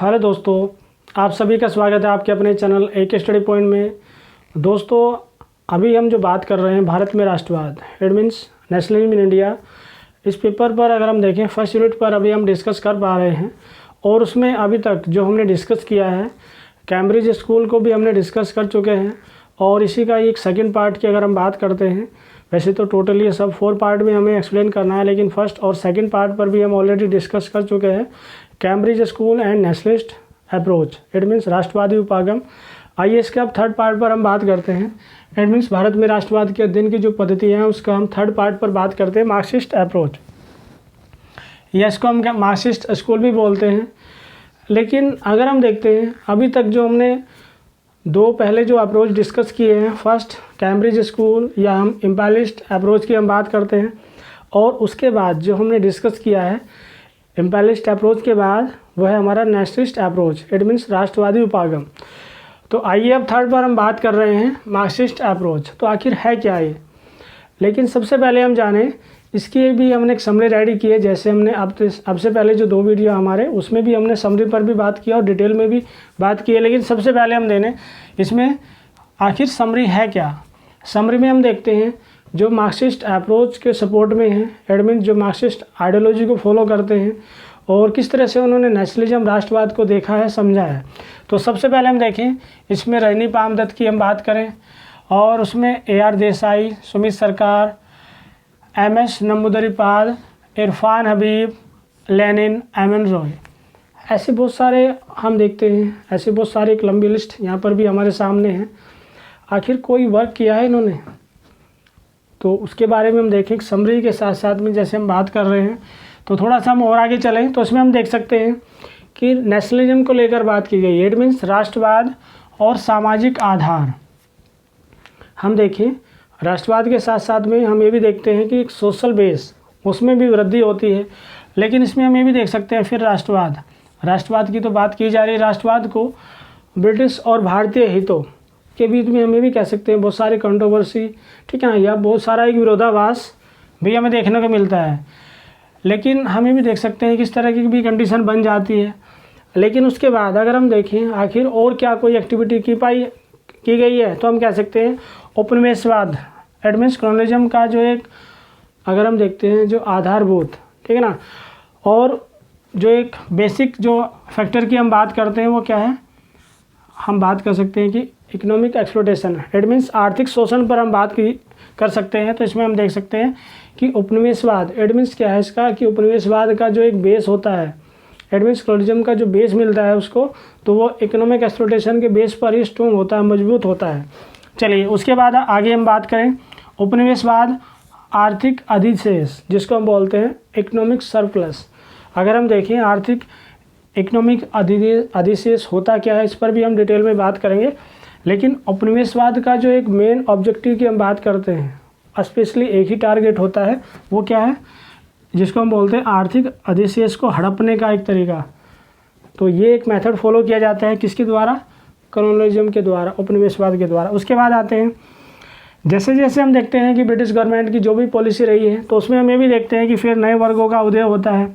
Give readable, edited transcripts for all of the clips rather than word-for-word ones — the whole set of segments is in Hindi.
हेलो दोस्तों, आप सभी का स्वागत है आपके अपने चैनल एक स्टडी पॉइंट में। दोस्तों, अभी हम जो बात कर रहे हैं भारत में राष्ट्रवाद, it means nationalism in India, इस पेपर पर अगर हम देखें फर्स्ट यूनिट पर अभी हम डिस्कस कर पा रहे हैं। और उसमें अभी तक जो हमने डिस्कस किया है, कैम्ब्रिज स्कूल को भी हमने डिस्कस कर चुके हैं। और इसी का एक सेकंड पार्ट की अगर हम बात करते हैं, वैसे तो टोटली ये सब 4 पार्ट में हमें एक्सप्लेन करना है, लेकिन फर्स्ट और सेकंड पार्ट पर भी हम ऑलरेडी डिस्कस कर चुके हैं। Cambridge school and nationalist approach, it means राष्ट्रवादी उपागम। आइए इसके अब थर्ड पार्ट पर हम बात करते हैं। इट मीन्स भारत में राष्ट्रवाद के अध्ययन की जो पद्धति है उसका हम थर्ड पार्ट पर बात करते हैं, मार्क्सिस्ट अप्रोच। या इसको हम मार्क्सिस्ट स्कूल भी बोलते हैं। लेकिन अगर हम देखते हैं अभी तक जो हमने दो पहले जो अप्रोच डिस्कस किए हैं, फर्स्ट कैम्ब्रिज स्कूल या हम इम्पेरियलिस्ट अप्रोच की हम बात करते हैं, और उसके बाद जो हमने डिस्कस किया है इम्पेरियलिस्ट अप्रोच के बाद वह है हमारा नेशनलिस्ट अप्रोच, इट मीन्स राष्ट्रवादी उपागम। तो आइए अब थर्ड पर हम बात कर रहे हैं मार्क्सिस्ट अप्रोच। तो आखिर है क्या ये? लेकिन सबसे पहले हम जानें, इसकी भी हमने एक समरी रेडी की है। जैसे हमने अब से पहले जो 2 वीडियो हमारे, उसमें भी हमने समरी पर भी बात किया और डिटेल में भी बात की है। लेकिन सबसे पहले हम देने इसमें आखिर समरी है क्या। समरी में हम देखते हैं जो मार्क्सिस्ट अप्रोच के सपोर्ट में है, इट मीन्स जो मार्क्सिस्ट आइडियोलॉजी को फॉलो करते हैं और किस तरह से उन्होंने नेशनलिज्म राष्ट्रवाद को देखा है, समझा है। तो सबसे पहले हम देखें, इसमें रजनी पामदत्त की हम बात करें और उसमें AR देसाई, सुमित सरकार, MS नंबूदरीपाल, Irfan Habib, Lenin, MN Roy, ऐसे बहुत सारे हम देखते हैं। ऐसे बहुत सारे एक लंबी लिस्ट यहाँ पर भी हमारे सामने है। आखिर कोई वर्क किया है इन्होंने, तो उसके बारे में हम देखें समरी के साथ साथ में। जैसे हम बात कर रहे हैं तो थोड़ा सा हम और आगे चलें तो इसमें हम देख सकते हैं कि नेशनलिज्म को लेकर बात की गई है, इट मीन्स राष्ट्रवाद और सामाजिक आधार। हम देखें राष्ट्रवाद के साथ साथ में हम ये भी देखते हैं कि एक सोशल बेस, उसमें भी वृद्धि होती है। लेकिन इसमें हम ये भी देख सकते हैं फिर राष्ट्रवाद की तो बात की जा रही है। राष्ट्रवाद को ब्रिटिश और भारतीय हितों के बीच में हम ये भी कह सकते हैं बहुत सारी कंट्रोवर्सी, ठीक है ना, या बहुत सारा एक विरोधाभास भी हमें देखने को मिलता है। लेकिन हम ये भी देख सकते हैं किस तरह की भी कंडीशन बन जाती है। लेकिन उसके बाद अगर हम देखें आखिर और क्या कोई एक्टिविटी की गई है, तो हम कह सकते हैं उपनिवेशवाद, इट मीन्स कॉलोनिज्म का जो एक अगर हम देखते हैं जो आधारभूत, ठीक है ना, और जो एक बेसिक जो फैक्टर की हम बात करते हैं वो क्या है, हम बात कर सकते हैं कि इकोनॉमिक एक्सप्लॉयटेशन, इट मीन्स आर्थिक शोषण पर हम बात कर सकते हैं। तो इसमें हम देख सकते हैं कि उपनिवेशवाद, इट मीन्स क्या है इसका, कि उपनिवेशवाद का जो एक बेस होता है, इट मीन्स कॉलोनिज्म का जो बेस मिलता है उसको, तो वो इकोनॉमिक एक्सप्लॉयटेशन के बेस पर ही स्ट्रॉन्ग होता है, मजबूत होता है। चलिए उसके बाद आगे हम बात करें उपनिवेशवाद आर्थिक अधिशेष, जिसको हम बोलते हैं इकोनॉमिक सरप्लस। अगर हम देखें आर्थिक इकोनॉमिक अधिशेष होता क्या है, इस पर भी हम डिटेल में बात करेंगे। लेकिन उपनिवेशवाद का जो एक मेन ऑब्जेक्टिव की हम बात करते हैं, स्पेशली एक ही टारगेट होता है, वो क्या है, जिसको हम बोलते हैं आर्थिक अधिशेष को हड़पने का एक तरीका। तो ये एक मेथड फॉलो किया जाता है किसके द्वारा, कॉलोनियलिज्म के द्वारा, उपनिवेशवाद के द्वारा। उसके बाद आते हैं जैसे जैसे हम देखते हैं कि ब्रिटिश गवर्नमेंट की जो भी पॉलिसी रही है, तो उसमें हम ये भी देखते हैं कि फिर नए वर्गों का उदय होता है।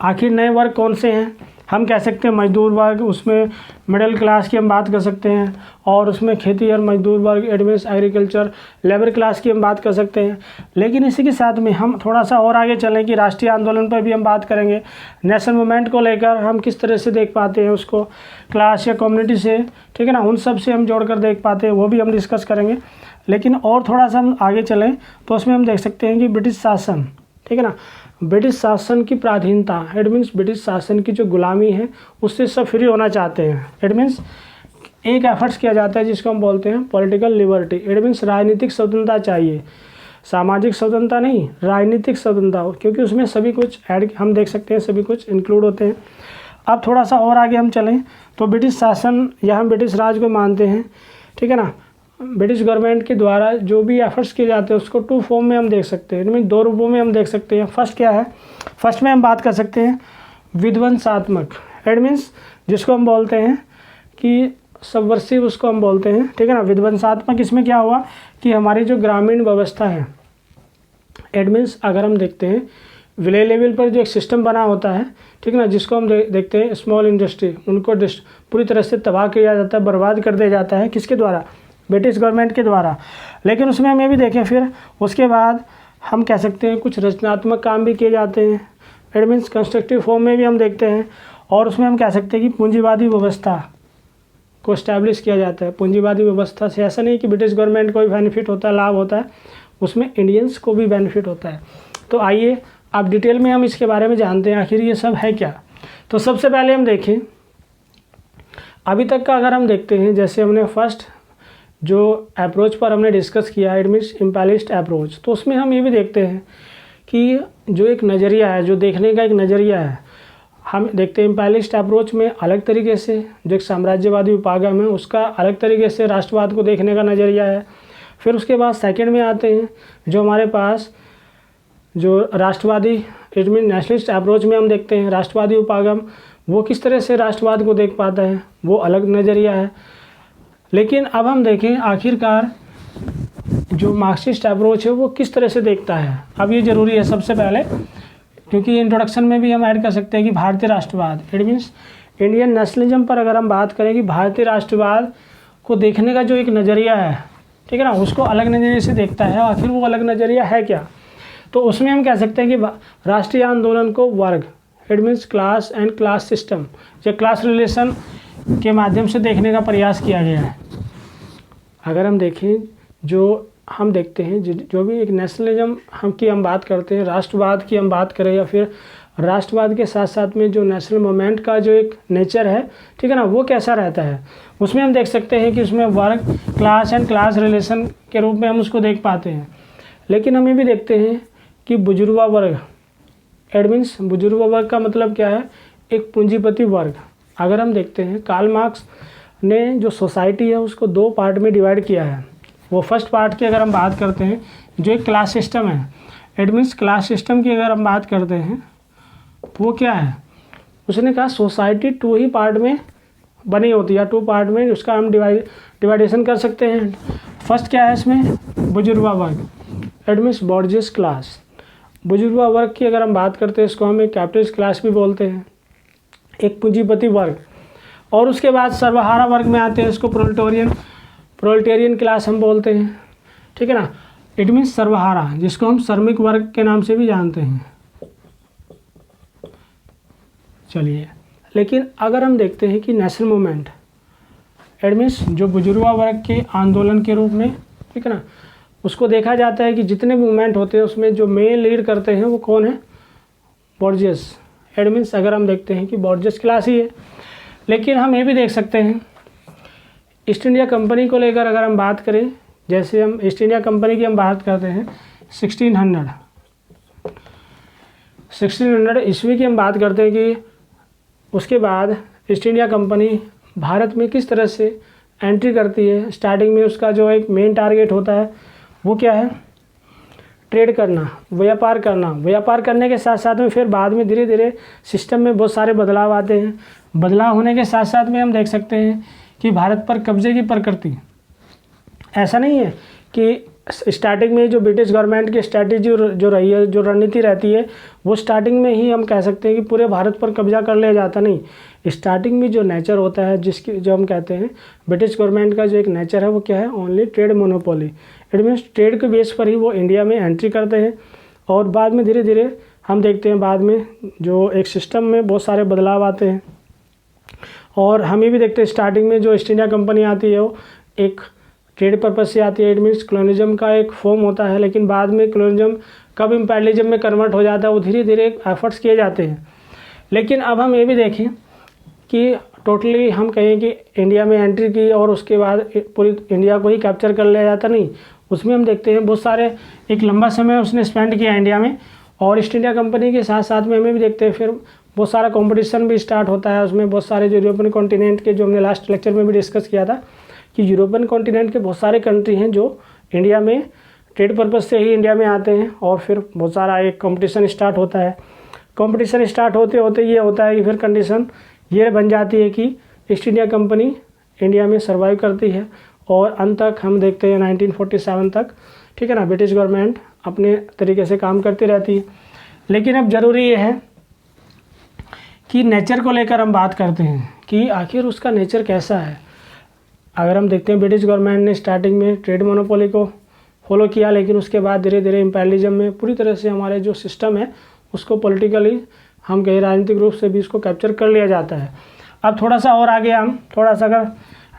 आखिर नए वर्ग कौन से हैं, हम कह सकते हैं मजदूर वर्ग, उसमें मिडिल क्लास की हम बात कर सकते हैं, और उसमें खेती और मजदूर वर्ग, एडमिस एग्रीकल्चर, लेबर क्लास की हम बात कर सकते हैं। लेकिन इसी के साथ में हम थोड़ा सा और आगे चलें कि राष्ट्रीय आंदोलन पर भी हम बात करेंगे। नेशनल मूवमेंट को लेकर हम किस तरह से देख पाते हैं उसको, क्लास या कम्युनिटी से, ठीक है ना, उन सब से हम जोड़कर देख पाते हैं, वो भी हम डिस्कस करेंगे। लेकिन और थोड़ा सा हम आगे चलें तो उसमें हम देख सकते हैं कि ब्रिटिश शासन, ठीक है ना, ब्रिटिश शासन की पराधीनता, इट मीन्स ब्रिटिश शासन की जो गुलामी है उससे सब फ्री होना चाहते हैं। इट मीन्स एक एफर्ट्स किया जाता है जिसको हम बोलते हैं पॉलिटिकल लिबर्टी, इट मीन्स राजनीतिक स्वतंत्रता चाहिए, सामाजिक स्वतंत्रता नहीं, राजनीतिक स्वतंत्रता हो, क्योंकि उसमें सभी कुछ ऐड हम देख सकते हैं, सभी कुछ इंक्लूड होते हैं। अब थोड़ा सा और आगे हम चलें तो ब्रिटिश शासन या हम ब्रिटिश राज को मानते हैं, ठीक है ना, ब्रिटिश गवर्नमेंट के द्वारा जो भी एफर्ट्स किए जाते हैं उसको 2 फॉर्म में हम देख सकते हैं, इनमें 2 रूपों में हम देख सकते हैं। फर्स्ट क्या है, फर्स्ट में हम बात कर सकते हैं विध्वंसात्मक, इट मीन्स जिसको हम बोलते हैं कि सबवर्सिव, उसको हम बोलते हैं, ठीक है ना, विध्वंसात्मक। इसमें क्या हुआ कि हमारी जो ग्रामीण व्यवस्था है, इट मीन्स अगर हम देखते हैं विलेज लेवल पर जो एक सिस्टम बना होता है, ठीक है ना, जिसको हम देखते हैं स्मॉल इंडस्ट्री, उनको पूरी तरह से तबाह किया जाता है, बर्बाद कर दिया जाता है। किसके द्वारा? ब्रिटिश गवर्नमेंट के द्वारा। लेकिन उसमें हम ये भी देखें, फिर उसके बाद हम कह सकते हैं कुछ रचनात्मक काम भी किए जाते हैं, इट मीन्स कंस्ट्रक्टिव फॉर्म में भी हम देखते हैं। और उसमें हम कह सकते हैं कि पूंजीवादी व्यवस्था को इस्टेब्लिश किया जाता है। पूंजीवादी व्यवस्था से ऐसा नहीं कि ब्रिटिश गवर्नमेंट को भी बेनिफिट होता है, लाभ होता है, उसमें इंडियंस को भी बेनिफिट होता है। तो आइए अब डिटेल में हम इसके बारे में जानते हैं आखिर ये सब है क्या। तो सबसे पहले हम देखें अभी तक का, अगर हम देखते हैं जैसे हमने फर्स्ट जो अप्रोच पर हमने डिस्कस किया, इट मीन्स इम्पेलिस्ट अप्रोच, तो उसमें हम ये भी देखते हैं कि जो एक नज़रिया है, जो देखने का एक नज़रिया है, हम देखते हैं इम्पेलिस्ट अप्रोच में अलग तरीके से, जो एक साम्राज्यवादी उपागम है उसका अलग तरीके से राष्ट्रवाद को देखने का नज़रिया है। फिर उसके बाद सेकंड में आते हैं जो हमारे पास जो राष्ट्रवादी, इट मीन नेशनलिस्ट अप्रोच में हम देखते हैं राष्ट्रवादी उपागम, वो किस तरह से राष्ट्रवाद को देख पाता है, वो अलग नज़रिया है। लेकिन अब हम देखें आखिरकार जो मार्क्सिस्ट अप्रोच है वो किस तरह से देखता है। अब ये ज़रूरी है सबसे पहले, क्योंकि इंट्रोडक्शन में भी हम ऐड कर सकते हैं कि भारतीय राष्ट्रवाद, इट मीन्स इंडियन नेशनलिज्म पर अगर हम बात करें कि भारतीय राष्ट्रवाद को देखने का जो एक नज़रिया है, ठीक है ना, उसको अलग नज़रिए से देखता है। आखिर वो अलग नज़रिया है क्या? तो उसमें हम कह सकते हैं कि राष्ट्रीय आंदोलन को वर्ग, it means class and class system या क्लास रिलेशन के माध्यम से देखने का प्रयास किया गया है। अगर हम देखें, जो हम देखते हैं जो भी एक नेशनलिज्म हम बात करते हैं, राष्ट्रवाद की हम बात करें, या फिर राष्ट्रवाद के साथ साथ में जो नेशनल मूवमेंट का जो एक नेचर है, ठीक है ना, वो कैसा रहता है, उसमें हम देख सकते हैं कि उसमें वर्ग, क्लास एंड क्लास रिलेशन के रूप में हम उसको देख पाते हैं। लेकिन हम ये भी देखते हैं कि बुजुर्गा वर्ग, इट मीन्स बुजुर्गा वर्ग का मतलब क्या है? एक पूंजीपति वर्ग। अगर हम देखते हैं कार्ल मार्क्स ने जो सोसाइटी है उसको दो पार्ट में डिवाइड किया है। वो फर्स्ट पार्ट की अगर हम बात करते हैं जो एक क्लास सिस्टम है, इट मीन्स क्लास सिस्टम की अगर हम बात करते हैं वो क्या है, उसने कहा सोसाइटी टू ही पार्ट में बनी होती है, टू पार्ट में उसका हम डिवाइडेशन कर सकते हैं। फर्स्ट क्या है इसमें? बुजुर्गा वर्ग, इट मीन्स बॉर्जियस क्लास। बुजुर्गा वर्ग की अगर हम बात करते हैं इसको हम एक कैपिटलिस्ट क्लास भी बोलते हैं, एक पूंजीपति वर्ग। और उसके बाद सर्वहारा वर्ग में आते हैं, इसको प्रोलेटेरियन क्लास हम बोलते हैं, ठीक है ना, इट मीन्स सर्वहारा, जिसको हम श्रमिक वर्ग के नाम से भी जानते हैं। चलिए, लेकिन अगर हम देखते हैं कि नेशनल मूवमेंट, इट मीन्स जो बुजुर्गा वर्ग के आंदोलन के रूप में, ठीक है ना, उसको देखा जाता है कि जितने मूवमेंट होते हैं उसमें जो मेन लीड करते हैं वो कौन है? बॉर्जियस, इट मीन्स अगर हम देखते हैं कि बॉर्जियस क्लास ही है। लेकिन हम ये भी देख सकते हैं ईस्ट इंडिया कंपनी को लेकर अगर हम बात करें, जैसे हम ईस्ट इंडिया कंपनी की हम बात करते हैं 1600 ईस्वी की हम बात करते हैं कि उसके बाद ईस्ट इंडिया कंपनी भारत में किस तरह से एंट्री करती है। स्टार्टिंग में उसका जो एक मेन टारगेट होता है वो क्या है? ट्रेड करना, व्यापार करना। व्यापार करने के साथ साथ में फिर बाद में धीरे धीरे सिस्टम में बहुत सारे बदलाव आते हैं। बदलाव होने के साथ साथ में हम देख सकते हैं कि भारत पर कब्जे की प्रकृति, ऐसा नहीं है कि स्टार्टिंग में जो ब्रिटिश गवर्नमेंट की स्ट्रैटेजी जो रही है, जो रणनीति रहती है, वो स्टार्टिंग में ही हम कह सकते हैं कि पूरे भारत पर कब्जा कर लिया जाता नहीं। स्टार्टिंग में जो नेचर होता है, जो हम कहते हैं ब्रिटिश गवर्नमेंट का जो एक नेचर है वो क्या है? Only trade monopoly, it means trade के बेस पर ही वो इंडिया में एंट्री करते हैं। और बाद में धीरे धीरे हम देखते हैं बाद में जो एक सिस्टम में बहुत सारे बदलाव आते हैं। और हम ये भी देखते हैं स्टार्टिंग में जो ईस्ट इंडिया कंपनी आती है वो एक ट्रेड पर्पज से आती है, इट मीन्स कॉलोनिज्म का एक फॉर्म होता है। लेकिन बाद में कॉलोनिज्म कब इम्पेरियलिज्म में कन्वर्ट हो जाता है, वो धीरे धीरे एफर्ट्स किए जाते हैं। लेकिन अब हम ये भी देखें कि टोटली हम कहें कि इंडिया में एंट्री की और उसके बाद पूरी इंडिया को ही कैप्चर कर लिया जाता नहीं। उसमें हम देखते हैं बहुत सारे एक लंबा समय उसने स्पेंड किया इंडिया में। और ईस्ट इंडिया कंपनी के साथ साथ में हमें भी देखते हैं फिर बहुत सारा कंपटीशन भी स्टार्ट होता है। उसमें बहुत सारे जो यूरोपियन कॉन्टिनेंट के, जो हमने लास्ट लेक्चर में भी डिस्कस किया था कि यूरोपियन कॉन्टिनेंट के बहुत सारे कंट्री हैं जो इंडिया में ट्रेड पर्पज से ही इंडिया में आते हैं। और फिर बहुत सारा एक कंपटीशन स्टार्ट होता है। कंपटीशन स्टार्ट होते होते ये होता है कि फिर कंडीशन ये बन जाती है कि ईस्ट इंडिया कंपनी इंडिया में सर्वाइव करती है। और अंत तक हम देखते हैं 1947 तक, ठीक है ना, ब्रिटिश गवर्नमेंट अपने तरीके से काम करती रहती है। लेकिन अब ज़रूरी ये है कि नेचर को लेकर हम बात करते हैं कि आखिर उसका नेचर कैसा है। अगर हम देखते हैं ब्रिटिश गवर्नमेंट ने स्टार्टिंग में ट्रेड मोनोपोली को फॉलो किया, लेकिन उसके बाद धीरे धीरे इम्पेरियलिज्म में पूरी तरह से हमारे जो सिस्टम है उसको पॉलिटिकली हम कहीं राजनीतिक रूप से भी इसको कैप्चर कर लिया जाता है। अब थोड़ा सा और आगे हम थोड़ा सा अगर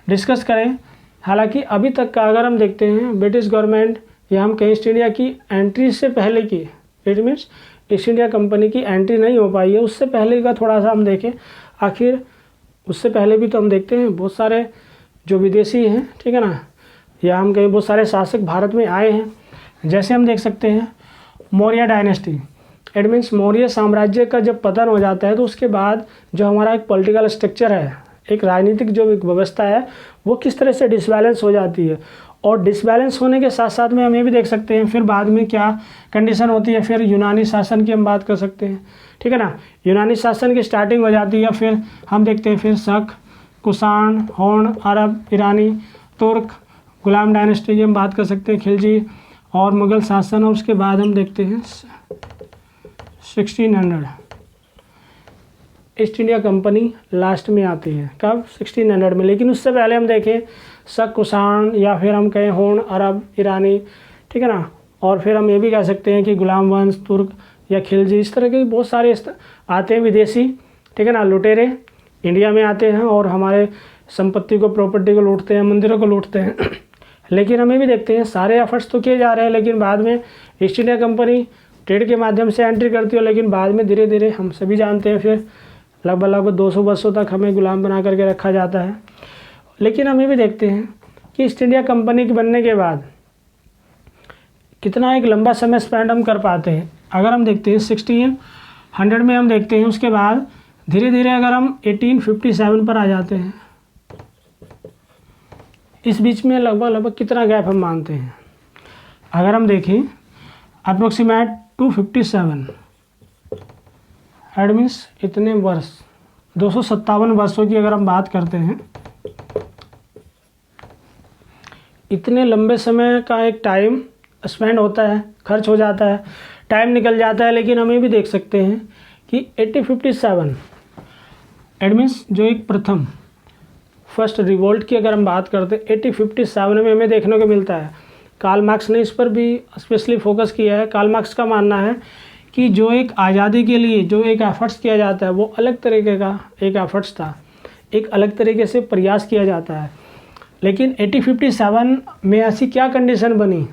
डिस्कस करें, हालांकि अभी तक का अगर हम देखते हैं ब्रिटिश गवर्नमेंट या हम कहीं ईस्ट इंडिया की एंट्री से पहले की, it means east India company की एंट्री नहीं हो पाई है, उससे पहले का थोड़ा सा हम देखें। आखिर उससे पहले भी तो हम देखते हैं बहुत सारे जो विदेशी हैं, ठीक है ना, या हम कहीं बहुत सारे शासक भारत में आए हैं। जैसे हम देख सकते हैं Maurya dynasty, it means Maurya साम्राज्य का जब पतन हो जाता है तो उसके बाद जो हमारा एक पॉलिटिकल स्ट्रक्चर है, एक राजनीतिक जो एक व्यवस्था है, वो किस तरह से डिसबैलेंस हो जाती है। और डिसबैलेंस होने के साथ साथ में हम ये भी देख सकते हैं फिर बाद में क्या कंडीशन होती है। फिर यूनानी शासन की हम बात कर सकते हैं, ठीक है ना। यूनानी शासन की स्टार्टिंग हो जाती है, फिर हम देखते हैं फिर शक, कुषाण, होण, अरब, ईरानी, तुर्क, गुलाम डायनेस्टी की हम बात कर सकते हैं, खिलजी और मुग़ल शासन। और उसके बाद हम देखते हैं 1600 ईस्ट इंडिया कंपनी लास्ट में आती है। कब? 1600 में। लेकिन उससे पहले हम देखें शक, कुषाण या फिर हम कहें होण, अरब, ईरानी, ठीक है ना। और फिर हम ये भी कह सकते हैं कि गुलाम वंश, तुर्क या खिलजी, इस तरह के बहुत सारे आते हैं विदेशी, ठीक है ना, लुटेरे इंडिया में आते हैं और हमारे संपत्ति को, प्रॉपर्टी को लूटते हैं, मंदिरों को लूटते हैं। लेकिन हमें भी देखते हैं सारे एफर्ट्स तो किए जा रहे हैं, लेकिन बाद में ईस्ट इंडिया कंपनी ट्रेड के माध्यम से एंट्री करती है, लेकिन बाद में धीरे धीरे हम सभी जानते हैं फिर लगभग 200 वर्षों तक हमें गुलाम बना करके रखा जाता है। लेकिन हम ये भी देखते हैं कि ईस्ट इंडिया कंपनी के बनने के बाद कितना एक लंबा समय स्पेंड हम कर पाते हैं। अगर हम देखते हैं 1600 में हम देखते हैं, उसके बाद धीरे धीरे अगर हम 1857 पर आ जाते हैं, इस बीच में लगभग कितना गैप हम मानते हैं। अगर हम देखें अप्रोक्सीमेट 257, एट मीन्स इतने वर्ष, 257 वर्षों की अगर हम बात करते हैं, इतने लंबे समय का एक टाइम स्पेंड होता है, खर्च हो जाता है, टाइम निकल जाता है। लेकिन हम ये भी देख सकते हैं कि 1857 एट मीन्स जो एक प्रथम फर्स्ट रिवोल्ट की अगर हम बात करते हैं 1857 में हमें देखने को मिलता है। कार्ल मार्क्स ने इस पर भी स्पेशली फोकस किया है। कार्ल मार्क्स का मानना है कि जो एक आज़ादी के लिए जो एक एफर्ट्स किया जाता है वो अलग तरीके का एक एफर्ट्स था, एक अलग तरीके से प्रयास किया जाता है। लेकिन 1857 में ऐसी क्या कंडीशन बनी,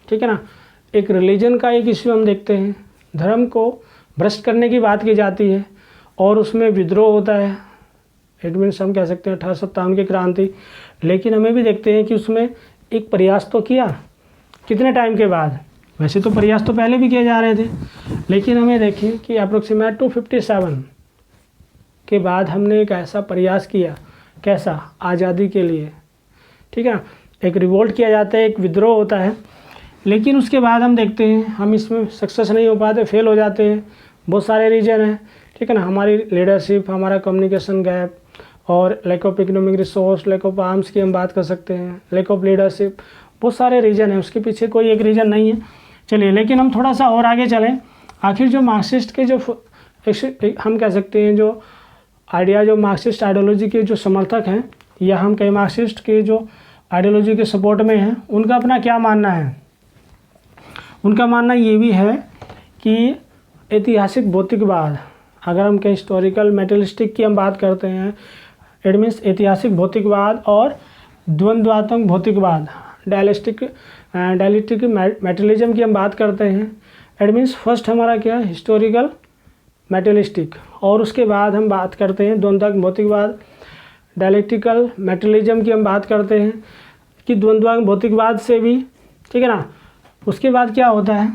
ठीक है ना, एक रिलीजन का एक इश्यू हम देखते हैं, धर्म को भ्रष्ट करने की बात की जाती है और उसमें विद्रोह होता है। इट मीन्स हम कह सकते हैं 1857 की क्रांति। लेकिन हमें भी देखते हैं कि उसमें एक प्रयास तो किया, कितने टाइम के बाद, वैसे तो प्रयास तो पहले भी किए जा रहे थे, लेकिन हमें देखें कि अप्रोक्सीमेट 257 के बाद हमने एक ऐसा प्रयास किया, कैसा, आज़ादी के लिए, ठीक है ना, एक रिवोल्ट किया जाता है, एक विद्रोह होता है। लेकिन उसके बाद हम देखते हैं हम इसमें सक्सेस नहीं हो पाते, फेल हो जाते हैं। बहुत सारे रीजन हैं, ठीक है ना, हमारी लीडरशिप, हमारा कम्युनिकेशन गैप और lack of economic resource, lack of arms की हम बात कर सकते हैं, लैक ऑफ लीडरशिप, बहुत सारे रीजन हैं, उसके पीछे कोई एक रीजन नहीं है। चलिए, लेकिन हम थोड़ा सा और आगे चलें। आखिर जो मार्क्सिस्ट के जो हम कह सकते हैं जो आइडिया, जो मार्क्सिस्ट आइडियोलॉजी के जो समर्थक हैं या हम कहीं मार्क्सिस्ट के जो आइडियोलॉजी के सपोर्ट में हैं, उनका अपना क्या मानना है। उनका मानना ये भी है कि ऐतिहासिक भौतिकवाद, अगर हम कहीं हिस्टोरिकल मेटेरियलिस्टिक की हम बात करते हैं, इट मीन्स ऐतिहासिक भौतिकवाद और द्वंद्वात्मक भौतिकवाद, डायलेक्टिक मेटेरियलिज्म की हम बात करते हैं, इट मीन्स फर्स्ट हमारा क्या है, हिस्टोरिकल मेटेरियलिस्टिक, और उसके बाद हम बात करते हैं द्वंद्वात्मक भौतिकवाद, डायलेक्टिकल मेटेरियलिज्म की हम बात करते हैं कि द्वंद्वात्मक भौतिकवाद से भी, ठीक है ना, उसके बाद क्या होता है,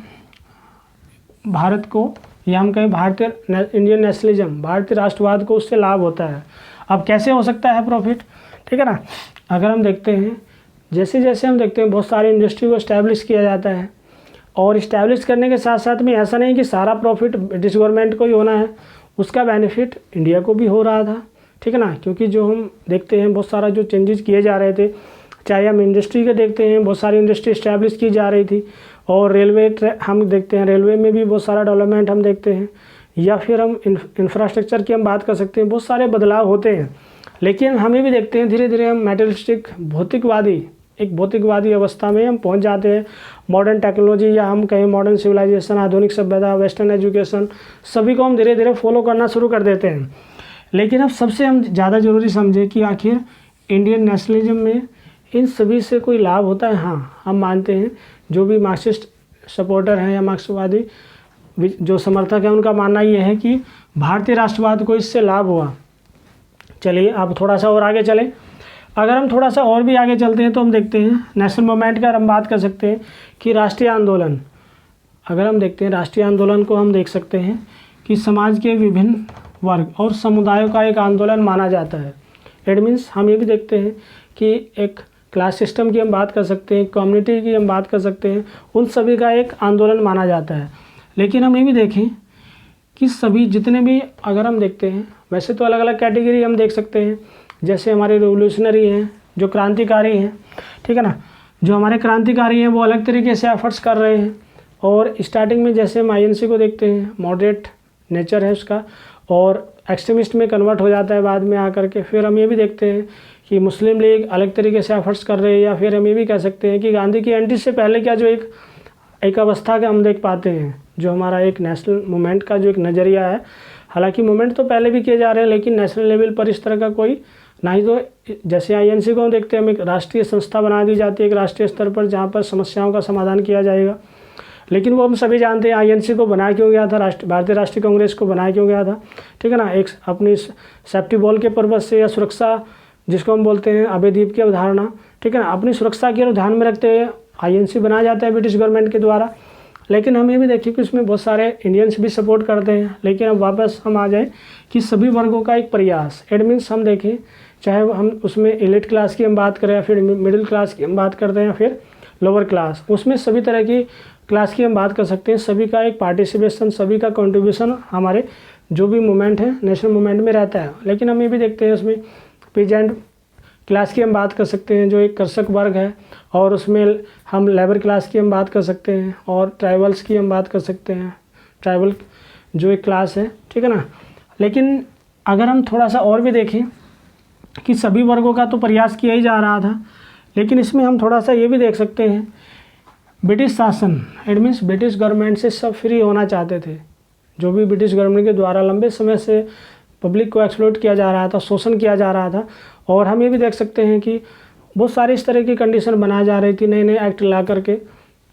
भारत को या हम कहें भारतीय इंडियन नेशनलिज्म, भारतीय राष्ट्रवाद को उससे लाभ होता है। अब कैसे हो सकता है प्रॉफिट, ठीक है ना, अगर हम देखते हैं जैसे जैसे हम देखते हैं बहुत सारी इंडस्ट्री को इस्टेब्लिश किया जाता है, और इस्टेब्लिश करने के साथ साथ में ऐसा नहीं कि सारा प्रॉफिट ब्रिटिश गवर्नमेंट को ही होना है, उसका बेनिफिट इंडिया को भी हो रहा था, ठीक है ना, क्योंकि जो हम देखते हैं बहुत सारा जो चेंजेस किए जा रहे थे, चाहे हम इंडस्ट्री के देखते हैं, बहुत सारी इंडस्ट्री इस्टेब्लिश की जा रही थी, और हम देखते हैं रेलवे में भी बहुत सारा डेवलपमेंट हम देखते हैं, या फिर हम इंफ्रास्ट्रक्चर की हम बात कर सकते हैं, बहुत सारे बदलाव होते हैं। लेकिन हम ये भी देखते हैं धीरे धीरे हम मेटेरियलिस्टिक भौतिकवादी अवस्था में हम पहुंच जाते हैं। मॉडर्न टेक्नोलॉजी या हम कहें मॉडर्न सिविलाइजेशन, आधुनिक सभ्यता, वेस्टर्न एजुकेशन, सभी को हम धीरे धीरे फॉलो करना शुरू कर देते हैं। लेकिन अब सबसे हम ज़्यादा ज़रूरी समझें कि आखिर इंडियन नेशनलिज्म में इन सभी से कोई लाभ होता है। हाँ, हम मानते हैं जो भी मार्क्सिस्ट सपोर्टर हैं या मार्क्सवादी जो समर्थक हैं उनका मानना ये है कि भारतीय राष्ट्रवाद को इससे लाभ हुआ। चलिए अब थोड़ा सा और आगे चलें। अगर हम थोड़ा सा और भी आगे चलते हैं तो हम देखते हैं नेशनल मूवमेंट का हम बात कर सकते हैं कि राष्ट्रीय आंदोलन, अगर हम देखते हैं राष्ट्रीय आंदोलन को हम देख सकते हैं कि समाज के विभिन्न वर्ग और समुदायों का एक आंदोलन माना जाता है। इट मीन्स हम ये भी देखते हैं कि एक क्लास सिस्टम की हम बात कर सकते हैं, कम्युनिटी की हम बात कर सकते हैं, उन सभी का एक आंदोलन माना जाता है। लेकिन हम ये भी देखें कि सभी जितने भी अगर हम देखते हैं, वैसे तो अलग अलग कैटेगरी हम देख सकते हैं, जैसे हमारे रिवोल्यूशनरी हैं जो क्रांतिकारी हैं, ठीक है ना, जो हमारे क्रांतिकारी हैं वो अलग तरीके से एफर्ट्स कर रहे हैं। और स्टार्टिंग में जैसे हम आईएनसी को देखते हैं, मॉडरेट नेचर है उसका और एक्सट्रीमिस्ट में कन्वर्ट हो जाता है बाद में आकर के। फिर हम ये भी देखते हैं कि मुस्लिम लीग अलग तरीके से एफर्ट्स कर रहे हैं, या फिर हम ये भी कह सकते हैं कि गांधी की एंट्री से पहले क्या जो एक अवस्था का हम देख पाते हैं, जो हमारा एक नेशनल मूवमेंट का जो एक नज़रिया है। हालांकि मूवमेंट तो पहले भी किए जा रहे हैं, लेकिन नेशनल लेवल पर इस तरह का कोई ना ही, तो जैसे आईएनसी को हम देखते हैं, हम एक राष्ट्रीय संस्था बना दी जाती है एक राष्ट्रीय स्तर पर जहाँ पर समस्याओं का समाधान किया जाएगा। लेकिन वो हम सभी जानते हैं आईएनसी को बनाया क्यों गया था, भारतीय राष्ट्रीय कांग्रेस को बनाया क्यों गया था, ठीक है ना, एक अपनी सेफ्टी बॉल के पर्पज़ से या सुरक्षा जिसको हम बोलते हैं अभयद्वीप की अवधारणा, ठीक है ना, अपनी सुरक्षा के ध्यान में रखते हुए आईएनसी बनाया जाता है ब्रिटिश गवर्नमेंट के द्वारा। लेकिन हम ये भी देखिए कि उसमें बहुत सारे इंडियंस भी सपोर्ट करते हैं। लेकिन अब वापस हम आ जाए कि सभी वर्गों का एक प्रयास, इट मीन्स हम देखें चाहे हम उसमें एलिट क्लास की हम बात करें या फिर मिडिल क्लास की हम बात करते हैं या फिर लोअर क्लास, उसमें सभी तरह की क्लास की हम बात कर सकते हैं। सभी का एक पार्टिसिपेशन, सभी का कंट्रीब्यूशन हमारे जो भी मूवमेंट है नेशनल मूवमेंट में रहता है। लेकिन हम ये भी देखते हैं उसमें पीजेंट क्लास की हम बात कर सकते हैं जो एक कृषक वर्ग है, और उसमें हम लेबर क्लास की हम बात कर सकते हैं, और ट्राइबल्स की हम बात कर सकते हैं, ट्राइबल जो एक क्लास है, ठीक है ना। लेकिन अगर हम थोड़ा सा और भी देखें कि सभी वर्गों का तो प्रयास किया ही जा रहा था, लेकिन इसमें हम थोड़ा सा ये भी देख सकते हैं ब्रिटिश शासन, इट मीन्स ब्रिटिश गवर्नमेंट से सब फ्री होना चाहते थे। जो भी ब्रिटिश गवर्नमेंट के द्वारा लंबे समय से पब्लिक को एक्सप्लॉइट किया जा रहा था, शोषण किया जा रहा था। और हम ये भी देख सकते हैं कि बहुत सारी इस तरह की कंडीशन बनाई जा रही थी, नए नए एक्ट ला करके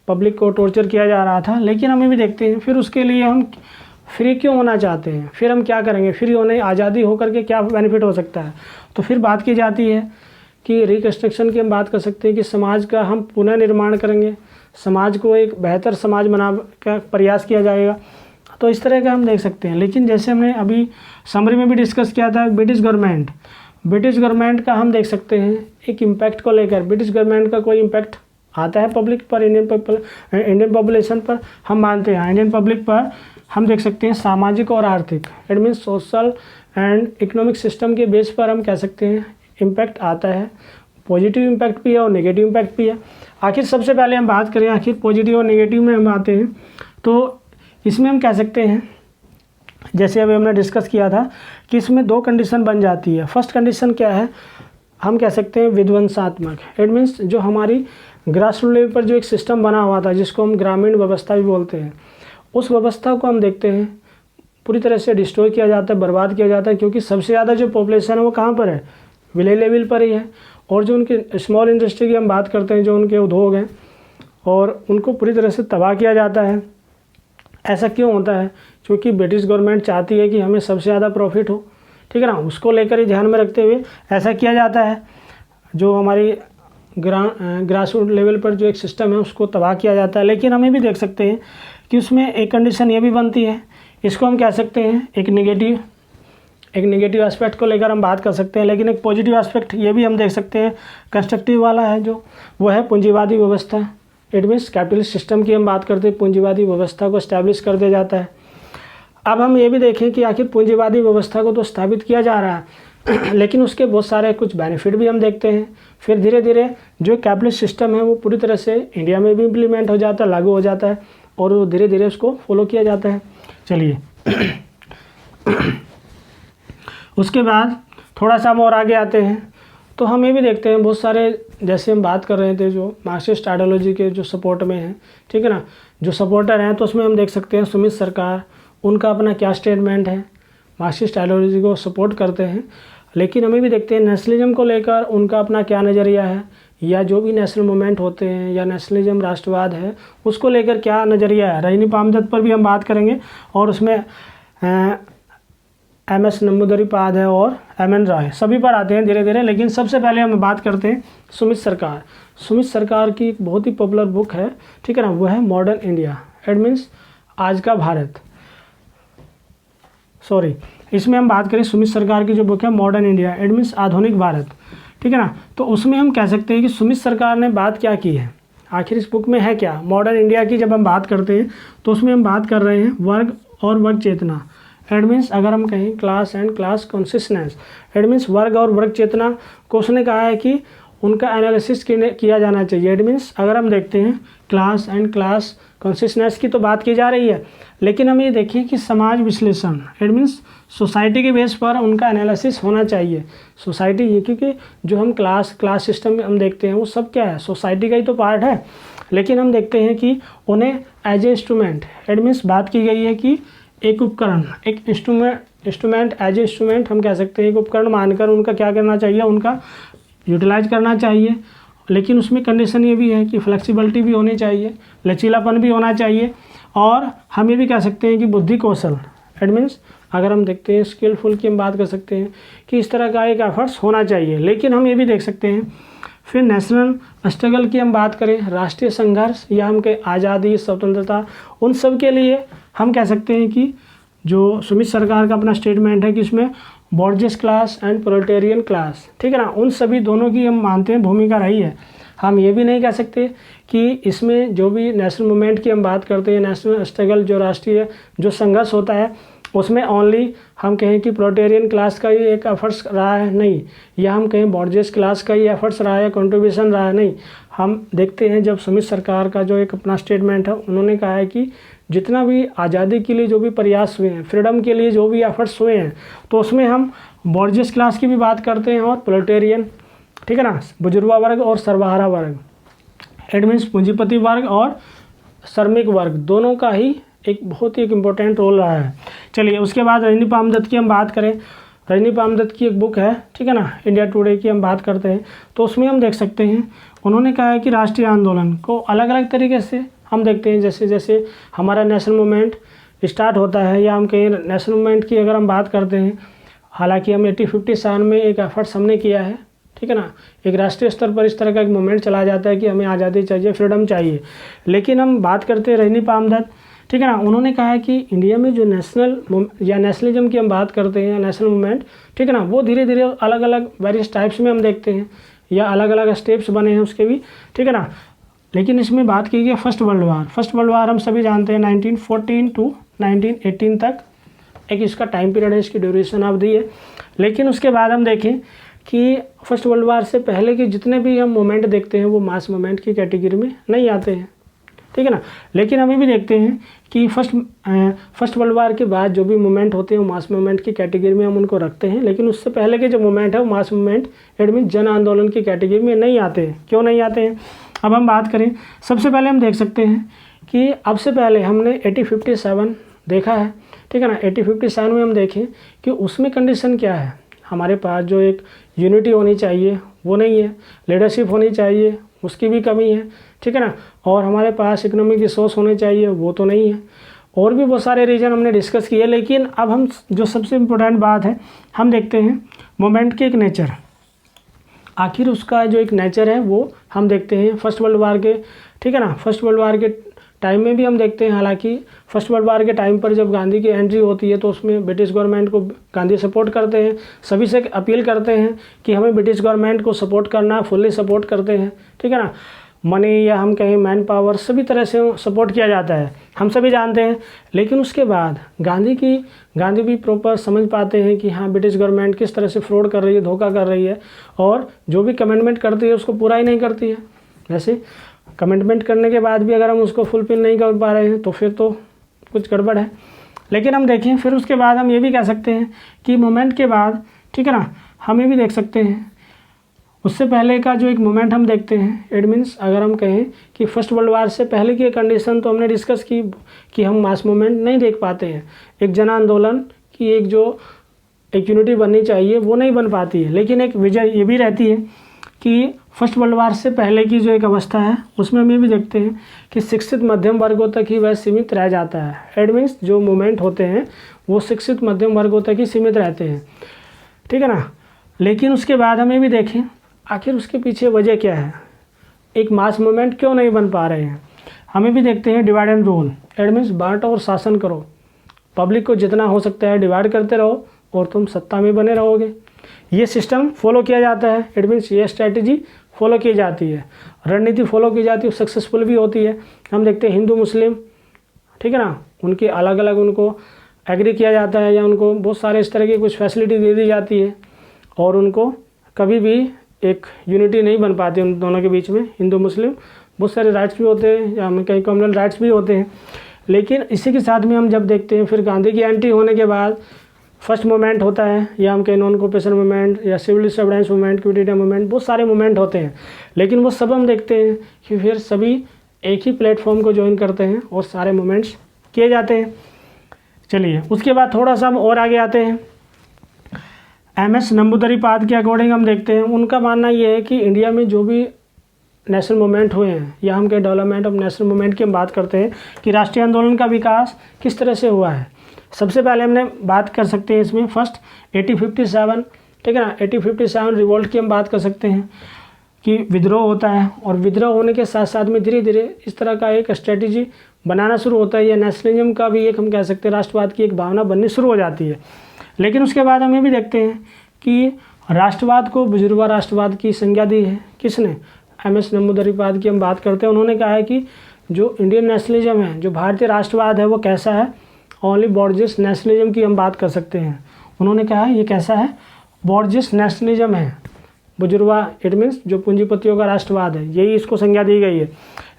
पब्लिक को टॉर्चर किया जा रहा था। लेकिन हम ये भी देखते हैं फिर उसके लिए हम फ्री क्यों होना चाहते हैं, फिर हम क्या करेंगे, फ्री होने आज़ादी होकर के क्या बेनिफिट हो सकता है। तो फिर बात की जाती है कि रिकन्स्ट्रक्शन की हम बात कर सकते हैं कि समाज का हम पुनः निर्माण करेंगे, समाज को एक बेहतर समाज बना का प्रयास किया जाएगा। तो इस तरह का हम देख सकते हैं। लेकिन जैसे हमने अभी समरी में भी डिस्कस किया था, ब्रिटिश गवर्नमेंट का हम देख सकते हैं एक इम्पैक्ट को लेकर, ब्रिटिश गवर्नमेंट का कोई इम्पैक्ट आता है पब्लिक पर, इंडियन पॉपुलेशन पर, हम मानते हैं इंडियन पब्लिक पर हम देख सकते हैं सामाजिक और आर्थिक, it means social and economic system के बेस पर हम कह सकते हैं इम्पैक्ट आता है। पॉजिटिव इम्पैक्ट भी है और नेगेटिव इम्पैक्ट भी है। आखिर सबसे पहले हम बात करें आखिर पॉजिटिव और नेगेटिव में हम आते हैं, तो इसमें हम कह सकते हैं जैसे अभी हमने डिस्कस किया था कि इसमें दो कंडीशन बन जाती है। फर्स्ट कंडीशन क्या है, हम कह सकते हैं विध्वंसात्मक, इट मीन्स जो हमारी ग्रास रूट लेवल पर जो एक सिस्टम बना हुआ था जिसको हम ग्रामीण व्यवस्था भी बोलते हैं, उस व्यवस्था को हम देखते हैं पूरी तरह से डिस्ट्रॉय किया जाता है, बर्बाद किया जाता है। क्योंकि सबसे ज़्यादा जो पॉपुलेशन है वो कहाँ पर है, विलेज लेवल पर ही है। और जो उनके स्मॉल इंडस्ट्री की हम बात करते हैं, जो उनके उद्योग हैं, और उनको पूरी तरह से तबाह किया जाता है। ऐसा क्यों होता है, क्योंकि ब्रिटिश गवर्नमेंट चाहती है कि हमें सबसे ज़्यादा प्रॉफिट हो, ठीक है ना, उसको लेकर ही ध्यान में रखते हुए ऐसा किया जाता है। जो हमारी ग्रास रूट लेवल पर जो एक सिस्टम है उसको तबाह किया जाता है। लेकिन हमें भी देख सकते हैं कि उसमें एक कंडीशन ये भी बनती है, इसको हम कह सकते हैं एक नेगेटिव एस्पेक्ट को लेकर हम बात कर सकते हैं। लेकिन एक पॉजिटिव एस्पेक्ट ये भी हम देख सकते हैं कंस्ट्रक्टिव वाला है, जो वो है पूंजीवादी व्यवस्था, इट मीन्स कैपिटलिस्ट सिस्टम की हम बात करते हैं, पूंजीवादी व्यवस्था को स्टैब्लिश कर दिया जाता है। अब हम ये भी देखें कि आखिर पूंजीवादी व्यवस्था को तो स्थापित किया जा रहा है, लेकिन उसके बहुत सारे कुछ बेनिफिट भी हम देखते हैं। फिर धीरे धीरे जो कैपिटलिस्ट सिस्टम है वो पूरी तरह से इंडिया में भी इम्प्लीमेंट हो जाता है, लागू हो जाता है और वो धीरे धीरे उसको फॉलो किया जाता है। चलिए उसके बाद थोड़ा सा हम और आगे आते हैं तो हम ये भी देखते हैं बहुत सारे, जैसे हम बात कर रहे थे जो मार्क्सिस्ट आइडियोलॉजी के जो सपोर्ट में हैं, ठीक है ना, जो सपोर्टर हैं, तो उसमें हम देख सकते हैं सुमित सरकार, उनका अपना क्या स्टेटमेंट है, मार्क्सिस्ट आइडियोलॉजी को सपोर्ट करते हैं। लेकिन हमें भी देखते हैं नेशनलिज्म को लेकर उनका अपना क्या नज़रिया है, या जो भी नेशनल मूवमेंट होते हैं या नेशनलिज्म राष्ट्रवाद है उसको लेकर क्या नज़रिया है। रजनी पामदत्त पर भी हम बात करेंगे और उसमें MS नंबूदरीपाद है और MN राय, सभी पर आते हैं धीरे धीरे। लेकिन सबसे पहले हम बात करते हैं सुमित सरकार। सुमित सरकार की एक बहुत ही पॉपुलर बुक है, ठीक है ना, वो है मॉडर्न इंडिया, इट मीन्स आज का भारत, सॉरी, इसमें हम बात करें सुमित सरकार की जो बुक है मॉडर्न इंडिया, इट मीन्स आधुनिक भारत, ठीक है ना। तो उसमें हम कह सकते हैं कि सुमित सरकार ने बात क्या की है, आखिर इस बुक में है क्या। मॉडर्न इंडिया की जब हम बात करते हैं तो उसमें हम बात कर रहे हैं वर्ग और वर्ग चेतना, इट मीन्स अगर हम कहें class and class consciousness, it means वर्ग और वर्ग चेतना को उसने कहा है कि उनका एनालिसिस किया जाना चाहिए। इट मीन्स अगर हम देखते हैं क्लास एंड क्लास कॉन्शियसनेस की तो बात की जा रही है, लेकिन हम ये देखिए कि समाज विश्लेषण, इट मीन्स सोसाइटी के बेस पर उनका एनालिसिस होना चाहिए। सोसाइटी ये, क्योंकि जो हम क्लास सिस्टम में हम देखते हैं वो सब क्या है, सोसाइटी का ही तो पार्ट है। लेकिन हम देखते हैं कि उन्हें as a instrument, it means बात की गई है कि एक उपकरण, एक इंस्ट्रूमेंट एज ए इंस्ट्रूमेंट हम कह सकते हैं, एक उपकरण मानकर उनका क्या करना चाहिए, उनका यूटिलाइज करना चाहिए। लेकिन उसमें कंडीशन ये भी है कि फ्लेक्सिबिलिटी भी होनी चाहिए, लचीलापन भी होना चाहिए, और हम ये भी कह सकते हैं कि बुद्धि कौशल, इट मीन्स अगर हम देखते हैं स्किलफुल की हम बात कर सकते हैं कि इस तरह का एक एफर्ट्स होना चाहिए। लेकिन हम ये भी देख सकते हैं फिर नेशनल स्ट्रगल की हम बात करें, राष्ट्रीय संघर्ष या हम के आज़ादी स्वतंत्रता, उन सब के लिए हम कह सकते हैं कि जो सुमित सरकार का अपना स्टेटमेंट है कि इसमें बॉर्जियस क्लास एंड प्रोलेटेरियन क्लास, ठीक है ना, उन सभी दोनों की हम मानते हैं भूमिका रही है। हम ये भी नहीं कह सकते कि इसमें जो भी नेशनल मूवमेंट की हम बात करते हैं, नेशनल स्ट्रगल जो राष्ट्रीय जो संघर्ष होता है उसमें ओनली हम कहें कि प्रोलेटेरियन क्लास का ही एक एफर्ट्स रहा है, नहीं, या हम कहें बॉर्जियस क्लास का ही एफर्ट्स रहा है, कंट्रीब्यूशन रहा है, नहीं। हम देखते हैं जब सुमित सरकार का जो एक अपना स्टेटमेंट है, उन्होंने कहा है कि जितना भी आज़ादी के लिए जो भी प्रयास हुए हैं, फ्रीडम के लिए जो भी एफर्ट्स हुए हैं, तो उसमें हम बॉर्जियस क्लास की भी बात करते हैं और प्रोलेटेरियन, ठीक है ना, बुजुर्गा वर्ग और सर्वहारा वर्ग, इट मीन्स पूंजीपति वर्ग और श्रमिक वर्ग, दोनों का ही एक बहुत ही एक इम्पोर्टेंट रोल रहा है। चलिए उसके बाद रजनी पामदत्त की हम बात करें, रजनी पामदत्त की एक बुक है, ठीक है ना, इंडिया टुडे की हम बात करते हैं, तो उसमें हम देख सकते हैं उन्होंने कहा है कि राष्ट्रीय आंदोलन को अलग अलग तरीके से हम देखते हैं। जैसे जैसे हमारा नेशनल मूवमेंट स्टार्ट होता है, या हम कहें नेशनल मूवमेंट की अगर हम बात करते हैं, हालांकि हम 1857 में एक एफर्ट्स हमने किया है, ठीक है ना, एक राष्ट्रीय स्तर पर इस तरह का एक मूवमेंट चला जाता है कि हमें आज़ादी चाहिए, फ्रीडम चाहिए। लेकिन हम बात करते हैं रजनी पामदत्त, ठीक है ना, उन्होंने कहा है कि इंडिया में जो नेशनल या नेशनलिज्म की हम बात करते हैं, नेशनल मूवमेंट, ठीक है ना, वो धीरे धीरे अलग अलग वेरियस टाइप्स में हम देखते हैं, या अलग अलग स्टेप्स बने हैं उसके भी, ठीक है ना। लेकिन इसमें बात की गई first world war. First world war हम सभी जानते हैं 1914 टू 1918 तक एक इसका टाइम पीरियड है, इसकी ड्यूरेशन अवधि है। लेकिन उसके बाद हम देखें कि फर्स्ट वर्ल्ड वार से पहले के जितने भी हम मूवमेंट देखते हैं वो मास मूवमेंट की कैटेगरी में नहीं आते हैं, ठीक है ना। लेकिन हम ये भी देखते हैं कि फर्स्ट वर्ल्ड वार के बाद जो भी मूवमेंट होते हैं वो मास मूवमेंट की कैटेगरी में हम उनको रखते हैं। लेकिन उससे पहले के जो मूवमेंट है वो मास मूवमेंट, इट मीन जन आंदोलन की कैटेगरी में नहीं आते हैं। क्यों नहीं आते हैं, अब हम बात करें, सबसे पहले हम देख सकते हैं कि अब से पहले हमने 1857 देखा है, ठीक है ना। 1857 में हम देखें कि उसमें कंडीशन क्या है, हमारे पास जो एक यूनिटी होनी चाहिए वो नहीं है, लीडरशिप होनी चाहिए उसकी भी कमी है, ठीक है ना, और हमारे पास इकोनॉमिक रिसोर्स होने चाहिए वो तो नहीं है, और भी बहुत सारे रीजन हमने डिस्कस किए। लेकिन अब हम जो सबसे इम्पोर्टेंट बात है, हम देखते हैं मूवमेंट के एक नेचर, आखिर उसका जो एक नेचर है वो हम देखते हैं फर्स्ट वर्ल्ड वार के, ठीक है ना। फर्स्ट वर्ल्ड वार के टाइम में भी हम देखते हैं, हालांकि फर्स्ट वर्ल्ड वार के टाइम पर जब गांधी की एंट्री होती है तो उसमें ब्रिटिश गवर्नमेंट को गांधी सपोर्ट करते हैं, सभी से अपील करते हैं कि हमें ब्रिटिश गवर्नमेंट को सपोर्ट करना, फुल्ली सपोर्ट करते हैं, ठीक है ना। मनी या हम कहें मैन पावर, सभी तरह से सपोर्ट किया जाता है, हम सभी जानते हैं। लेकिन उसके बाद गांधी भी प्रॉपर समझ पाते हैं कि हाँ ब्रिटिश गवर्नमेंट किस तरह से फ्रॉड कर रही है, धोखा कर रही है, और जो भी कमिटमेंट करती है उसको पूरा ही नहीं करती है। वैसे कमिटमेंट करने के बाद भी अगर हम उसको फुलफिल नहीं कर पा रहे हैं तो फिर तो कुछ गड़बड़ है। लेकिन हम देखें फिर उसके बाद हम ये भी कह सकते हैं कि मोमेंट के बाद, ठीक है ना, हम ये भी देख सकते हैं उससे पहले का जो एक मोमेंट हम देखते हैं, इट मीन्स अगर हम कहें कि फर्स्ट वर्ल्ड वार से पहले की कंडीशन तो हमने डिस्कस की कि हम मास मूवमेंट नहीं देख पाते हैं, एक जन आंदोलन की एक यूनिटी बननी चाहिए वो नहीं बन पाती है। लेकिन एक विजय ये भी रहती है कि फर्स्ट वर्ल्ड वार से पहले की जो एक अवस्था है उसमें हम ये भी देखते हैं कि शिक्षित मध्यम वर्गों तक ही वह सीमित रह जाता है। इट मीन्स जो मूवमेंट होते हैं वो शिक्षित मध्यम वर्गों तक ही सीमित रहते हैं, ठीक है ना। लेकिन उसके बाद हम ये भी देखें आखिर उसके पीछे वजह क्या है, एक मास मूवमेंट क्यों नहीं बन पा रहे हैं। हमें भी देखते हैं divide and rule, it means बांट और शासन करो, पब्लिक को जितना हो सकता है डिवाइड करते रहो और तुम सत्ता में बने रहोगे। ये सिस्टम फॉलो किया जाता है, इट मीन्स ये स्ट्रैटेजी फॉलो की जाती है, रणनीति फॉलो की जाती है, सक्सेसफुल भी होती है। हम देखते हैं हिंदू मुस्लिम, ठीक है ना, उनके अलग अलग उनको एग्री किया जाता है या उनको बहुत सारे इस तरह की कुछ फैसिलिटी दे दी जाती है और उनको कभी भी एक यूनिटी नहीं बन पाती उन दोनों के बीच में। हिंदू मुस्लिम बहुत सारे राइट्स भी होते हैं या हमें कई कम्युनल राइट्स भी होते हैं। लेकिन इसी के साथ में हम जब देखते हैं फिर गांधी की एंट्री होने के बाद फर्स्ट मूवमेंट होता है या हम कहें नॉन कॉपरेशन मूवमेंट या सिविल डिसऑबीडियंस मूवमेंट, क्विट मूवमेंट, बहुत सारे मूवमेंट होते हैं। लेकिन वो सब हम देखते हैं कि फिर सभी एक ही प्लेटफॉर्म को ज्वाइन करते हैं और सारे मूवमेंट्स किए जाते हैं। चलिए उसके बाद थोड़ा सा हम और आगे आते हैं। एमएस नंबूदरीपाद के अकॉर्डिंग हम देखते हैं, उनका मानना ये है कि इंडिया में जो भी नेशनल मूवमेंट हुए हैं या हम कहें डेवलपमेंट ऑफ नेशनल मूवमेंट की हम बात करते हैं कि राष्ट्रीय आंदोलन का विकास किस तरह से हुआ है। सबसे पहले हमने बात कर सकते हैं इसमें फर्स्ट 1857, ठीक है ना, 1857 रिवोल्ट की हम बात कर सकते हैं कि विद्रोह होता है और विद्रोह होने के साथ साथ में धीरे धीरे इस तरह का एक स्ट्रेटजी बनाना शुरू होता है या नेशनलिज्म का भी एक हम कह सकते हैं राष्ट्रवाद की एक भावना बननी शुरू हो जाती है। लेकिन उसके बाद हम ये भी देखते हैं कि राष्ट्रवाद को बुजुर्गवा राष्ट्रवाद की संज्ञा दी है किसने, एमएस नंबूदरीपाद की हम बात करते हैं। उन्होंने कहा है कि जो इंडियन नेशनलिज्म है, जो भारतीय राष्ट्रवाद है वो कैसा है, ओनली बॉर्जियस नेशनलिज्म की हम बात कर सकते हैं। उन्होंने कहा है ये कैसा है, बॉर्जियस नेशनलिज्म है, बुजुर्गवा इट मीन्स जो पूंजीपतियों का राष्ट्रवाद है, यही इसको संज्ञा दी गई है।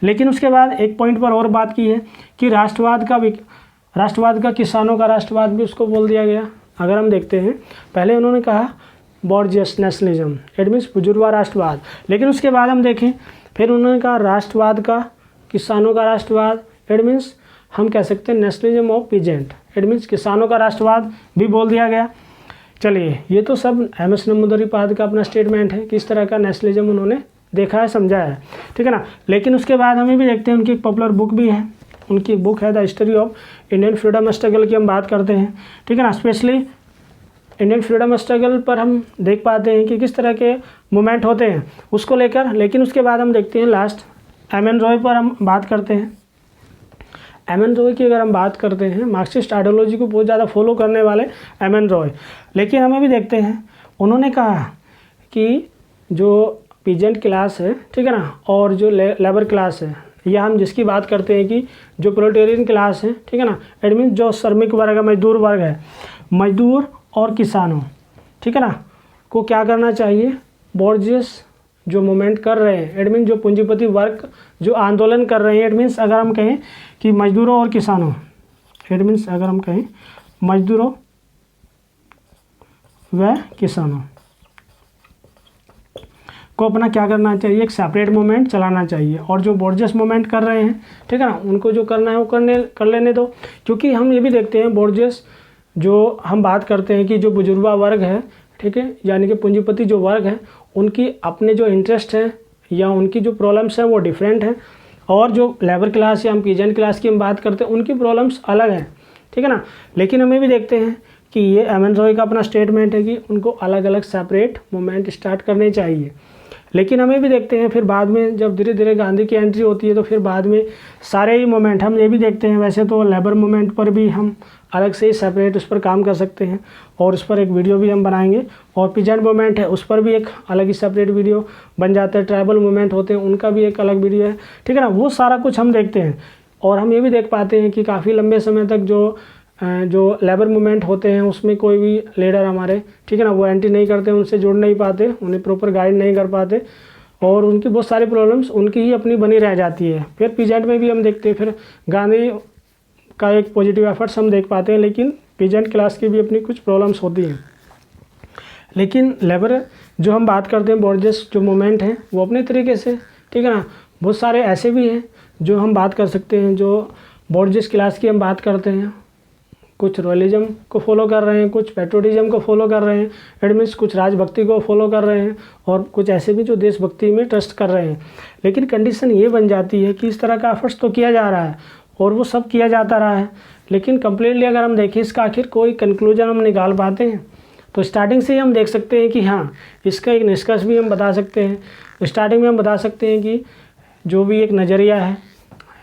लेकिन उसके बाद एक पॉइंट पर और बात की है कि राष्ट्रवाद का किसानों का राष्ट्रवाद भी उसको बोल दिया गया। अगर हम देखते हैं पहले उन्होंने कहा बॉर्जियस नेशनलिज्म इट मीन्स बुजुर्गवा राष्ट्रवाद, लेकिन उसके बाद हम देखें फिर उन्होंने कहा राष्ट्रवाद का किसानों का राष्ट्रवाद, इट मीन्स हम कह सकते हैं nationalism of peasant, it means किसानों का राष्ट्रवाद भी बोल दिया गया। चलिए ये तो सब एमएस नंबूदरीपाद का अपना स्टेटमेंट है, किस तरह का नेशनलिज्म उन्होंने देखा है, समझा है, ठीक है ना। लेकिन उसके बाद हमें भी देखते हैं उनकी एक पॉपुलर बुक भी है, उनकी बुक है the history of Indian freedom struggle की हम बात करते हैं, ठीक है ना। स्पेशली इंडियन फ्रीडम स्ट्रगल पर हम देख पाते हैं कि किस तरह के मूवमेंट होते हैं उसको लेकर। लेकिन उसके बाद हम देखते हैं लास्ट एम.एन. रॉय पर हम बात करते हैं। एम.एन. रॉय की अगर हम बात करते हैं, मार्क्सिस्ट आइडियोलॉजी को बहुत ज़्यादा फॉलो करने वाले एम.एन. रॉय। लेकिन हमें भी देखते हैं उन्होंने कहा कि जो पीजेंट क्लास है, ठीक है ना, और जो लेबर क्लास है या हम जिसकी बात करते हैं कि जो प्रोलेटेरियन क्लास है, ठीक है ना, इट मीन्स जो श्रमिक वर्ग है, मजदूर वर्ग है, मजदूर और किसानों, ठीक है ना, को क्या करना चाहिए, बॉर्जियस जो मूवमेंट कर रहे हैं, इट मीन्स जो पूंजीपति वर्ग जो आंदोलन कर रहे हैं, इट मीन्स अगर हम कहें कि मजदूरों और किसानों, इट मीन्स अगर हम कहें मजदूरों व किसानों को अपना क्या करना चाहिए, एक सेपरेट मूवमेंट चलाना चाहिए। और जो बॉर्जियस मूवमेंट कर रहे हैं, ठीक है ना, उनको जो करना है वो कर लेने दो। क्योंकि हम ये भी देखते हैं बॉर्जियस जो हम बात करते हैं कि जो बुजुर्गा वर्ग है, ठीक है, यानी कि पूंजीपति जो वर्ग है, उनकी अपने जो इंटरेस्ट है या उनकी जो प्रॉब्लम्स हैं वो डिफरेंट है। और जो लेबर क्लास या हम पीजेंट क्लास की हम बात करते हैं उनकी प्रॉब्लम्स अलग हैं, ठीक है ना। लेकिन हमें भी देखते हैं कि ये एम.एन. रॉय का अपना स्टेटमेंट है कि उनको अलग अलग सेपरेट मूवमेंट स्टार्ट करने चाहिए। लेकिन हमें भी देखते हैं फिर बाद में जब धीरे धीरे गांधी की एंट्री होती है तो फिर बाद में सारे ही मूवमेंट हम ये भी देखते हैं। वैसे तो लेबर मूवमेंट पर भी हम अलग से ही सेपरेट उस पर काम कर सकते हैं, और उस पर एक वीडियो भी हम बनाएंगे। और पीजेंट मूवमेंट है उस पर भी एक अलग ही सेपरेट वीडियो बन जाता है। ट्राइबल मूवमेंट होते हैं उनका भी एक अलग वीडियो है, ठीक है ना। वो सारा कुछ हम देखते हैं। और हम ये भी देख पाते हैं कि काफ़ी लंबे समय तक जो लेबर मूवमेंट होते हैं उसमें कोई भी लीडर हमारे, ठीक है ना, वो एंट्री नहीं करते, उनसे जुड़ नहीं पाते, उन्हें प्रॉपर गाइड नहीं कर पाते, और उनकी बहुत सारी प्रॉब्लम्स उनकी ही अपनी बनी रह जाती है। फिर पीजेंट में भी हम देखते हैं, फिर गांधी का एक पॉजिटिव एफर्ट्स हम देख पाते हैं, लेकिन पीजेंट क्लास की भी अपनी कुछ प्रॉब्लम्स होती हैं। लेकिन लेबर जो हम बात करते हैं, बॉर्जेस जो मूवमेंट हैं वो अपने तरीके से, ठीक है ना, बहुत सारे ऐसे भी हैं जो हम बात कर सकते हैं। जो बॉर्जेस क्लास की हम बात करते हैं, कुछ रॉयलिज्म को फॉलो कर रहे हैं, कुछ पैट्रियोटिज्म को फॉलो कर रहे हैं, इट मीन्स कुछ राजभक्ति को फॉलो कर रहे हैं, और कुछ ऐसे भी जो देशभक्ति में ट्रस्ट कर रहे हैं। लेकिन कंडीशन ये बन जाती है कि इस तरह का एफर्ट्स तो किया जा रहा है और वो सब किया जाता रहा है, लेकिन कंप्लीटली अगर हम देखें इसका आखिर कोई कंक्लूजन हम निकाल पाते हैं? तो स्टार्टिंग से ही हम देख सकते हैं कि हाँ, इसका एक निष्कर्ष भी हम बता सकते हैं। स्टार्टिंग में हम बता सकते हैं कि जो भी एक नज़रिया है,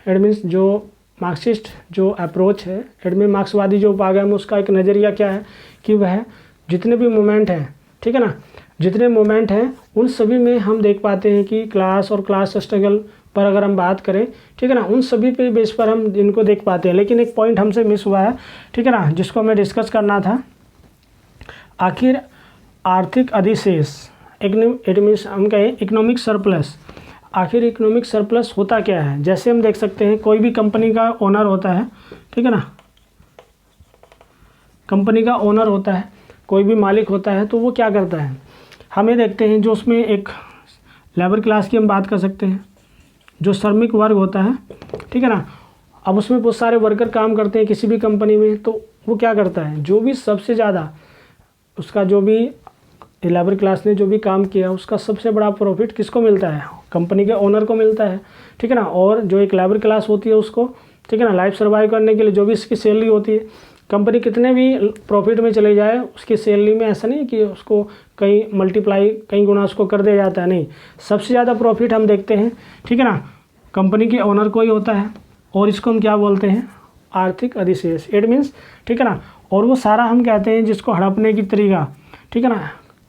इट मीन्स जो मार्क्सिस्ट जो अप्रोच है, इट मीन मार्क्सवादी जो उपागम है, उसका एक नज़रिया क्या है कि वह जितने भी मूवमेंट हैं, ठीक है ना, जितने मूवमेंट हैं उन सभी में हम देख पाते हैं कि क्लास और क्लास स्ट्रगल पर अगर हम बात करें, ठीक है ना, उन सभी पे बेस पर हम इनको देख पाते हैं। लेकिन एक पॉइंट हमसे मिस हुआ है, ठीक है ना, जिसको हमें डिस्कस करना था। आखिर आर्थिक अधिशेष, इट मीन्स हम कहें इकोनॉमिक सरप्लस, आखिर इकोनॉमिक सरप्लस होता क्या है? जैसे हम देख सकते हैं कोई भी कंपनी का ओनर होता है, ठीक है ना, कंपनी का ओनर होता है, कोई भी मालिक होता है, तो वो क्या करता है, हमें देखते हैं जो उसमें एक लेबर क्लास की हम बात कर सकते हैं, जो श्रमिक वर्ग होता है, ठीक है ना। अब उसमें बहुत सारे वर्कर काम करते हैं किसी भी कंपनी में, तो वो क्या करता है, जो भी सबसे ज़्यादा उसका जो भी लेबर क्लास ने जो भी काम किया उसका सबसे बड़ा प्रॉफिट किसको मिलता है? कंपनी के ओनर को मिलता है, ठीक है ना। और जो एक लेबर क्लास होती है उसको, ठीक है ना, लाइफ सर्वाइव करने के लिए जो भी इसकी सैलरी होती है, कंपनी कितने भी प्रॉफिट में चले जाए उसकी सैलरी में ऐसा नहीं कि उसको कई मल्टीप्लाई कई गुना उसको कर दिया जाता है, नहीं, सबसे ज़्यादा प्रॉफिट हम देखते हैं, ठीक है ना, कंपनी के ओनर को ही होता है। और इसको हम क्या बोलते हैं? आर्थिक अधिशेष, इट मीन्स, ठीक है ना। और वो सारा हम कहते हैं जिसको हड़पने की तरीका, ठीक है ना,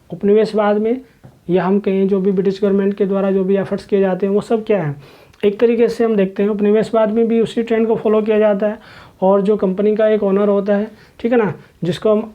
उपनिवेशवाद में, या हम कहें जो भी ब्रिटिश गवर्नमेंट के द्वारा जो भी एफर्ट्स किए जाते हैं वो सब क्या है, एक तरीके से हम देखते हैं उपनिवेशवाद में भी उसी ट्रेंड को फॉलो किया जाता है। और जो कंपनी का एक ओनर होता है, ठीक है ना, जिसको हम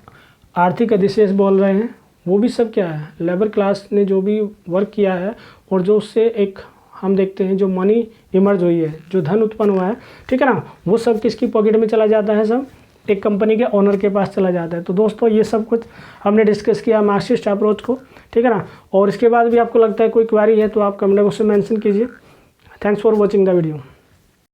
आर्थिक अधिशेष बोल रहे हैं, वो भी सब क्या है, लेबर क्लास ने जो भी वर्क किया है और जो उससे एक हम देखते हैं जो मनी इमर्ज हुई है, जो धन उत्पन्न हुआ है, ठीक है ना, वो सब किसकी पॉकेट में चला जाता है? सब एक कंपनी के ओनर के पास चला जाता है। तो दोस्तों ये सब कुछ हमने डिस्कस किया मार्क्सिस्ट अप्रोच को, ठीक है ना। और इसके बाद भी आपको लगता है कोई क्वेरी है तो आप कमेंट बॉक्स में मेंशन कीजिए। Thanks for watching the video.